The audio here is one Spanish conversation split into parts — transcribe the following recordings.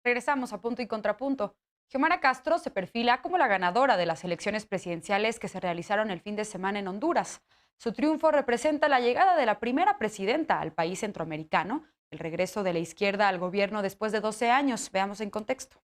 Regresamos a Punto y Contrapunto. Xiomara Castro se perfila como la ganadora de las elecciones presidenciales que se realizaron el fin de semana en Honduras. Su triunfo representa la llegada de la primera presidenta al país centroamericano, el regreso de la izquierda al gobierno después de 12 años. Veamos en contexto.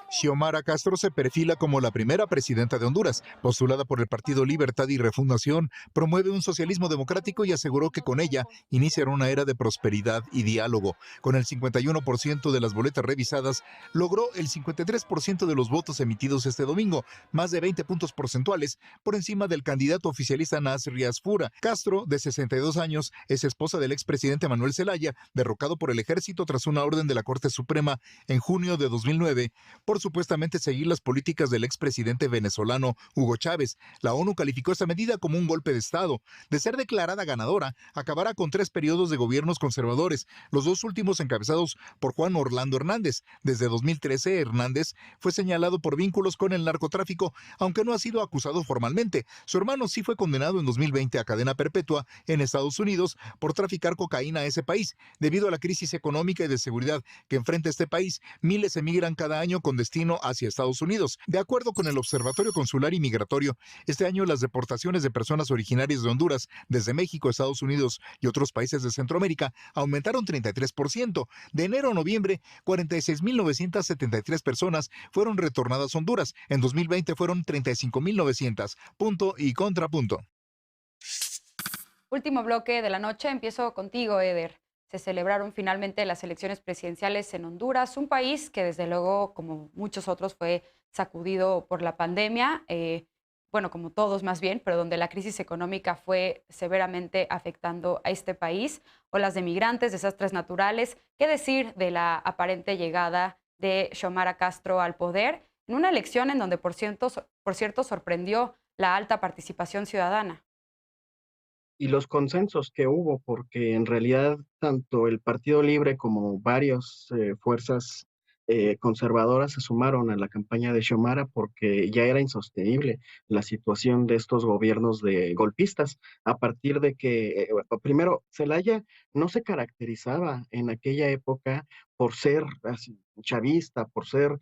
Xiomara Castro se perfila como la primera presidenta de Honduras. Postulada por el Partido Libertad y Refundación, promueve un socialismo democrático y aseguró que con ella iniciará una era de prosperidad y diálogo. Con el 51% de las boletas revisadas, logró el 53% de los votos emitidos este domingo, más de 20 puntos porcentuales por encima del candidato oficialista Nasri Asfura. Castro, de 62 años, es esposa del expresidente Manuel Zelaya, derrocado por el ejército tras una orden de la Corte Suprema en junio de 2009 por supuestamente seguir las políticas del expresidente venezolano Hugo Chávez. La ONU calificó esta medida como un golpe de Estado. De ser declarada ganadora, acabará con 3 periodos de gobiernos conservadores, los 2 últimos encabezados por Juan Orlando Hernández. Desde 2013, Hernández fue señalado por vínculos con el narcotráfico, aunque no ha sido acusado formalmente. Su hermano sí fue condenado en 2020 a cadena perpetua en Estados Unidos por traficar cocaína a ese país. Debido a la crisis económica y de seguridad que enfrenta este país, miles emigran cada año con destino hacia Estados Unidos. De acuerdo con el Observatorio Consular y Migratorio, este año las deportaciones de personas originarias de Honduras desde México, Estados Unidos y otros países de Centroamérica aumentaron 33%. De enero a noviembre, 46.973 personas fueron retornadas a Honduras. En 2020 fueron 35.900. Punto y contrapunto. Último bloque de la noche. Empiezo contigo, Eder. Se celebraron finalmente las elecciones presidenciales en Honduras, un país que desde luego, como muchos otros, fue sacudido por la pandemia, bueno, como todos más bien, pero donde la crisis económica fue severamente afectando a este país, olas de migrantes, desastres naturales. ¿Qué decir de la aparente llegada de Xiomara Castro al poder en una elección en donde, por cierto, sorprendió la alta participación ciudadana? Y los consensos que hubo, porque en realidad tanto el Partido Libre como varias fuerzas conservadoras se sumaron a la campaña de Xiomara porque ya era insostenible la situación de estos gobiernos de golpistas, a partir de que, primero, Zelaya no se caracterizaba en aquella época por ser así, chavista, por ser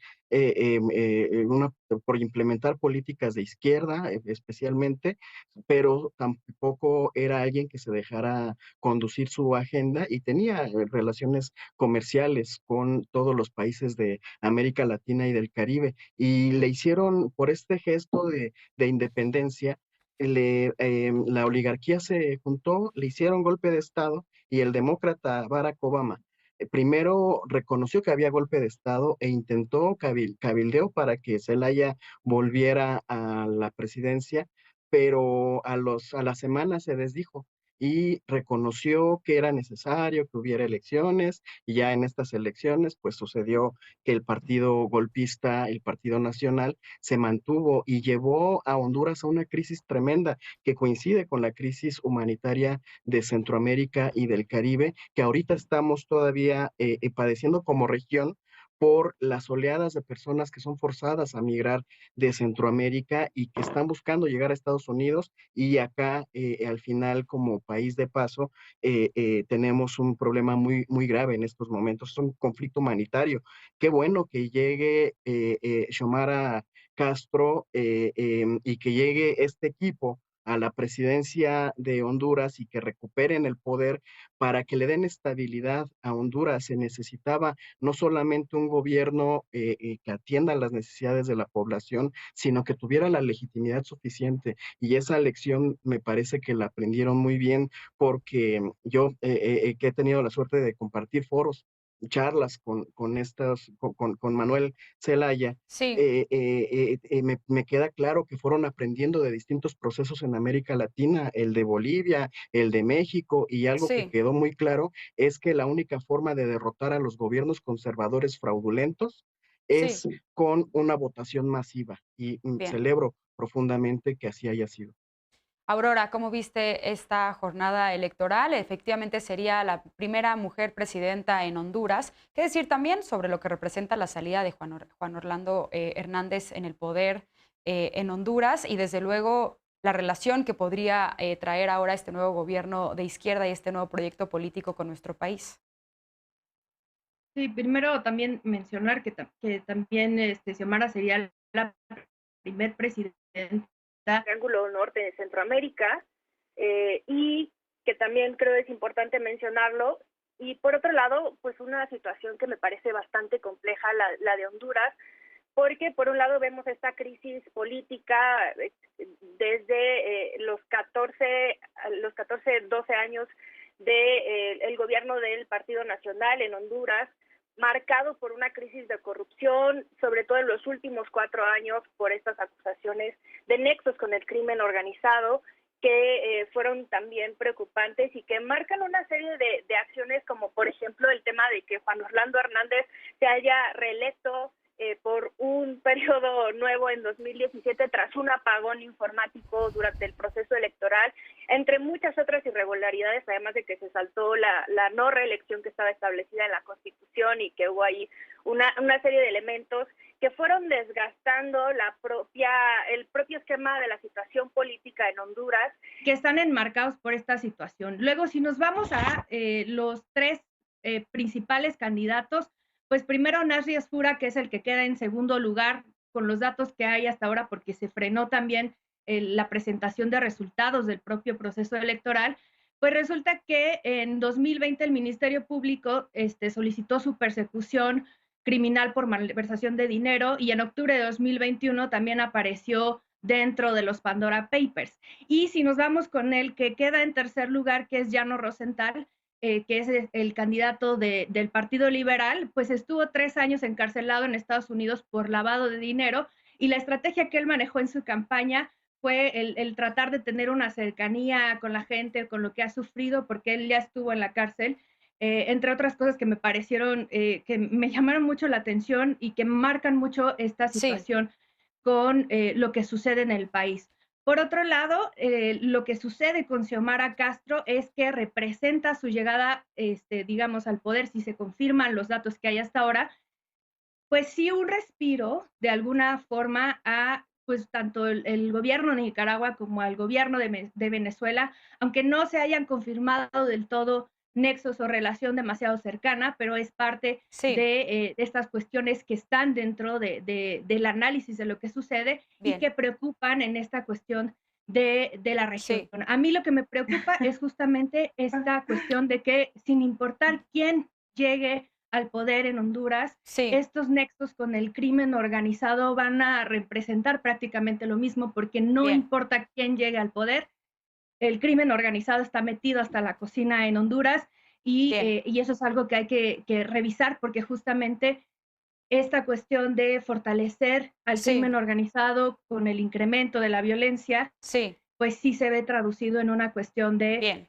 por implementar políticas de izquierda, especialmente, pero tampoco era alguien que se dejara conducir su agenda y tenía relaciones comerciales con todos los países de América Latina y del Caribe. Y le hicieron, por este gesto de independencia, la oligarquía se juntó, le hicieron golpe de Estado y el demócrata Barack Obama primero reconoció que había golpe de Estado e intentó cabildeó para que Zelaya volviera a la presidencia, pero a la semana se desdijo y reconoció que era necesario que hubiera elecciones, y ya en estas elecciones pues sucedió que el partido golpista, el Partido Nacional, se mantuvo y llevó a Honduras a una crisis tremenda que coincide con la crisis humanitaria de Centroamérica y del Caribe, que ahorita estamos todavía padeciendo como región por las oleadas de personas que son forzadas a migrar de Centroamérica y que están buscando llegar a Estados Unidos, y acá al final como país de paso tenemos un problema muy grave en estos momentos, es un conflicto humanitario. Qué bueno que llegue Xiomara Castro y que llegue este equipo a la presidencia de Honduras y que recuperen el poder para que le den estabilidad a Honduras. Se necesitaba no solamente un gobierno que atienda las necesidades de la población, sino que tuviera la legitimidad suficiente. Y esa lección me parece que la aprendieron muy bien, porque yo que he tenido la suerte de compartir foros, charlas con Manuel Zelaya, Sí. me queda claro que fueron aprendiendo de distintos procesos en América Latina, el de Bolivia, el de México, y algo que Sí, quedó muy claro es que la única forma de derrotar a los gobiernos conservadores fraudulentos sí, es con una votación masiva, y bien. celebro profundamente que así haya sido. Aurora, ¿cómo viste esta jornada electoral? Efectivamente sería la primera mujer presidenta en Honduras. ¿Qué decir también sobre lo que representa la salida de Juan Orlando Hernández en el poder en Honduras y desde luego la relación que podría traer ahora este nuevo gobierno de izquierda y este nuevo proyecto político con nuestro país? Sí, primero también mencionar que también Xiomara sería la primer presidenta Triángulo Norte de Centroamérica, y que también creo es importante mencionarlo. Y por otro lado, pues una situación que me parece bastante compleja, la de Honduras, porque por un lado vemos esta crisis política desde los 12 años del gobierno del Partido Nacional en Honduras, marcado por una crisis de corrupción, sobre todo en los últimos 4 años por estas acusaciones de nexos con el crimen organizado, que fueron también preocupantes y que marcan una serie de acciones, como por ejemplo el tema de que Juan Orlando Hernández se haya reelecto por un periodo nuevo en 2017 tras un apagón informático durante el proceso electoral, entre muchas otras irregularidades, además de que se saltó la no reelección que estaba establecida en la Constitución y que hubo ahí una serie de elementos que fueron desgastando el propio esquema de la situación política en Honduras, que están enmarcados por esta situación. Luego, si nos vamos a los tres principales candidatos, pues primero Nasri Esfura, que es el que queda en segundo lugar con los datos que hay hasta ahora, porque se frenó también la presentación de resultados del propio proceso electoral. Pues resulta que en 2020 el Ministerio Público solicitó su persecución criminal por malversación de dinero, y en octubre de 2021 también apareció dentro de los Pandora Papers. Y si nos vamos con el que queda en tercer lugar, que es Llano Rosenthal, que es el candidato del Partido Liberal, pues estuvo 3 años encarcelado en Estados Unidos por lavado de dinero, y la estrategia que él manejó en su campaña fue el tratar de tener una cercanía con la gente, con lo que ha sufrido, porque él ya estuvo en la cárcel, entre otras cosas que me parecieron, que me llamaron mucho la atención y que marcan mucho esta situación con lo que sucede en el país. Por otro lado, lo que sucede con Xiomara Castro es que representa su llegada, digamos, al poder, si se confirman los datos que hay hasta ahora, pues sí un respiro de alguna forma a pues tanto el gobierno de Nicaragua como al gobierno de Venezuela, aunque no se hayan confirmado del todo nexos o relación demasiado cercana, pero es parte de estas cuestiones que están dentro del análisis de lo que sucede. Bien. Y que preocupan en esta cuestión de la región. A mí lo que me preocupa es justamente esta cuestión de que sin importar quién llegue al poder en Honduras, estos nexos con el crimen organizado van a representar prácticamente lo mismo, porque no importa quién llegue al poder, el crimen organizado está metido hasta la cocina en Honduras, y eso es algo que hay que revisar, porque justamente esta cuestión de fortalecer al crimen organizado con el incremento de la violencia, pues sí se ve traducido en una cuestión de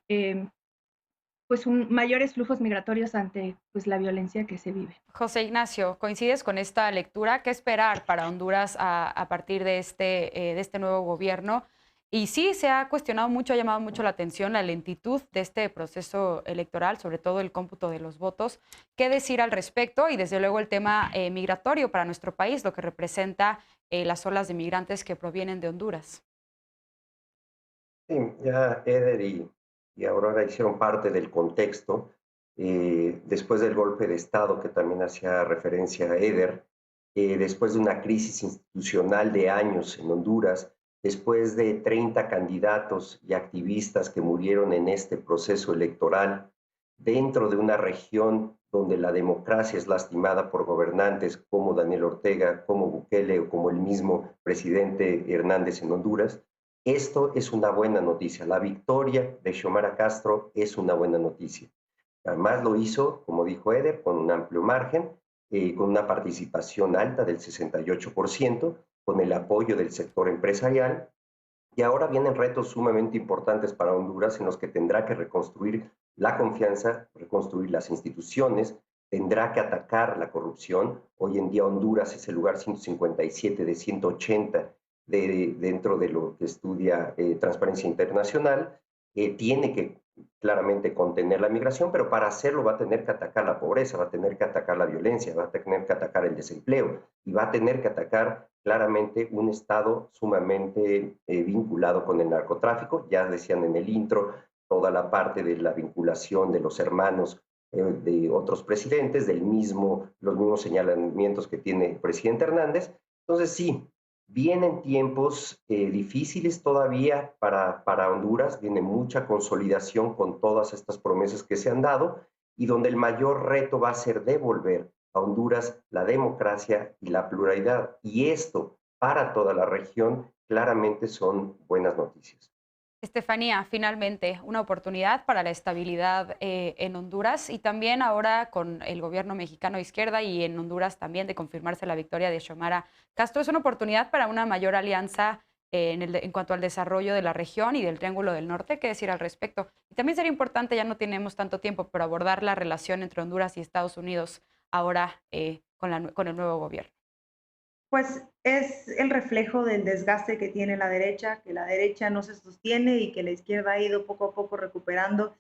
pues mayores flujos migratorios ante pues la violencia que se vive. José Ignacio, ¿coincides con esta lectura? ¿Qué esperar para Honduras a partir de este nuevo gobierno? Y sí, se ha cuestionado mucho, ha llamado mucho la atención la lentitud de este proceso electoral, sobre todo el cómputo de los votos. ¿Qué decir al respecto? Y desde luego el tema migratorio para nuestro país, lo que representa las olas de migrantes que provienen de Honduras. Sí, ya Eder y Aurora hicieron parte del contexto. Después del golpe de Estado, que también hacía referencia a Eder, después de una crisis institucional de años en Honduras, después de 30 candidatos y activistas que murieron en este proceso electoral, dentro de una región donde la democracia es lastimada por gobernantes como Daniel Ortega, como Bukele o como el mismo presidente Hernández en Honduras, esto es una buena noticia. La victoria de Xiomara Castro es una buena noticia. Además lo hizo, como dijo Eder, con un amplio margen, con una participación alta del 68%, con el apoyo del sector empresarial. Y ahora vienen retos sumamente importantes para Honduras, en los que tendrá que reconstruir la confianza, reconstruir las instituciones, tendrá que atacar la corrupción. Hoy en día Honduras es el lugar 157 de 180 dentro de lo que estudia Transparencia Internacional. Tiene que claramente contener la migración, pero para hacerlo va a tener que atacar la pobreza, va a tener que atacar la violencia, va a tener que atacar el desempleo y va a tener que atacar claramente un Estado sumamente vinculado con el narcotráfico. Ya decían en el intro toda la parte de la vinculación de los hermanos de otros presidentes, los mismos señalamientos que tiene el presidente Hernández. Entonces sí, vienen tiempos difíciles todavía para Honduras, viene mucha consolidación con todas estas promesas que se han dado y donde el mayor reto va a ser devolver a Honduras la democracia y la pluralidad. Y esto, para toda la región, claramente son buenas noticias. Estefanía, finalmente, una oportunidad para la estabilidad en Honduras y también ahora con el gobierno mexicano de izquierda y en Honduras también de confirmarse la victoria de Xiomara Castro. Es una oportunidad para una mayor alianza en cuanto al desarrollo de la región y del Triángulo del Norte. ¿Qué decir al respecto? Y también sería importante, ya no tenemos tanto tiempo, pero abordar la relación entre Honduras y Estados Unidos ahora con el nuevo gobierno. Pues es el reflejo del desgaste que tiene la derecha, que la derecha no se sostiene y que la izquierda ha ido poco a poco recuperando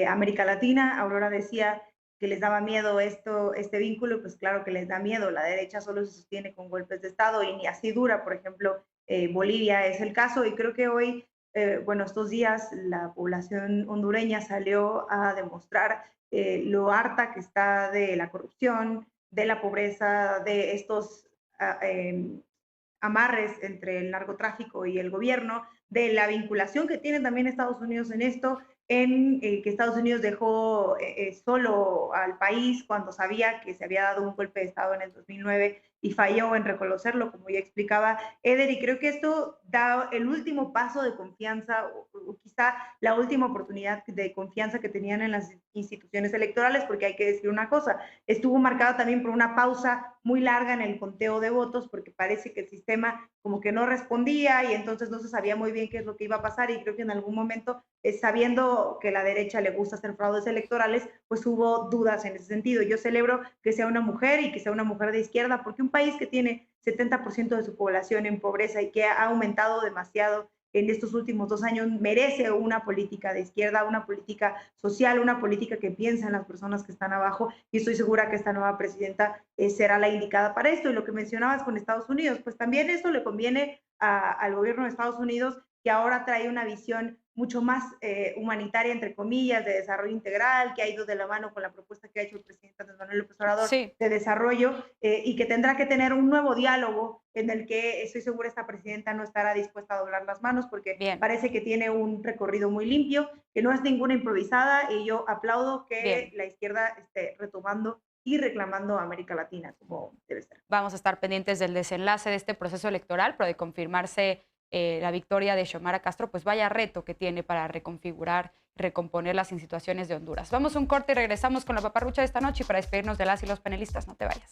América Latina. Aurora decía que les daba miedo este vínculo, pues claro que les da miedo. La derecha solo se sostiene con golpes de Estado y ni así dura. Por ejemplo, Bolivia es el caso y creo que hoy, bueno, estos días la población hondureña salió a demostrar lo harta que está de la corrupción, de la pobreza, de estos amarres entre el narcotráfico y el gobierno, de la vinculación que tiene también Estados Unidos en esto, en que Estados Unidos dejó solo al país cuando sabía que se había dado un golpe de Estado en el 2009 y falló en reconocerlo, como ya explicaba Eder, y creo que esto da el último paso de confianza o quizá la última oportunidad de confianza que tenían en las instituciones electorales, porque hay que decir una cosa, estuvo marcado también por una pausa muy larga en el conteo de votos, porque parece que el sistema como que no respondía y entonces no se sabía muy bien qué es lo que iba a pasar y creo que en algún momento, sabiendo que a la derecha le gusta hacer fraudes electorales, pues hubo dudas en ese sentido. Yo celebro que sea una mujer y que sea una mujer de izquierda, porque un país que tiene 70% de su población en pobreza y que ha aumentado demasiado en estos últimos 2 años merece una política de izquierda, una política social, una política que piensa en las personas que están abajo y estoy segura que esta nueva presidenta será la indicada para esto. Y lo que mencionabas con Estados Unidos, pues también esto le conviene al gobierno de Estados Unidos, que ahora trae una visión mucho más humanitaria, entre comillas, de desarrollo integral, que ha ido de la mano con la propuesta que ha hecho el presidente Andrés Manuel López Obrador Sí. de desarrollo, y que tendrá que tener un nuevo diálogo en el que estoy segura esta presidenta no estará dispuesta a doblar las manos porque Bien. parece que tiene un recorrido muy limpio, que no es ninguna improvisada y yo aplaudo que Bien. la izquierda esté retomando y reclamando a América Latina como debe ser. Vamos a estar pendientes del desenlace de este proceso electoral, pero de confirmarse la victoria de Xiomara Castro, pues vaya reto que tiene para reconfigurar, recomponer las instituciones de Honduras. Vamos a un corte y regresamos con la paparrucha de esta noche para despedirnos de las y los panelistas. No te vayas.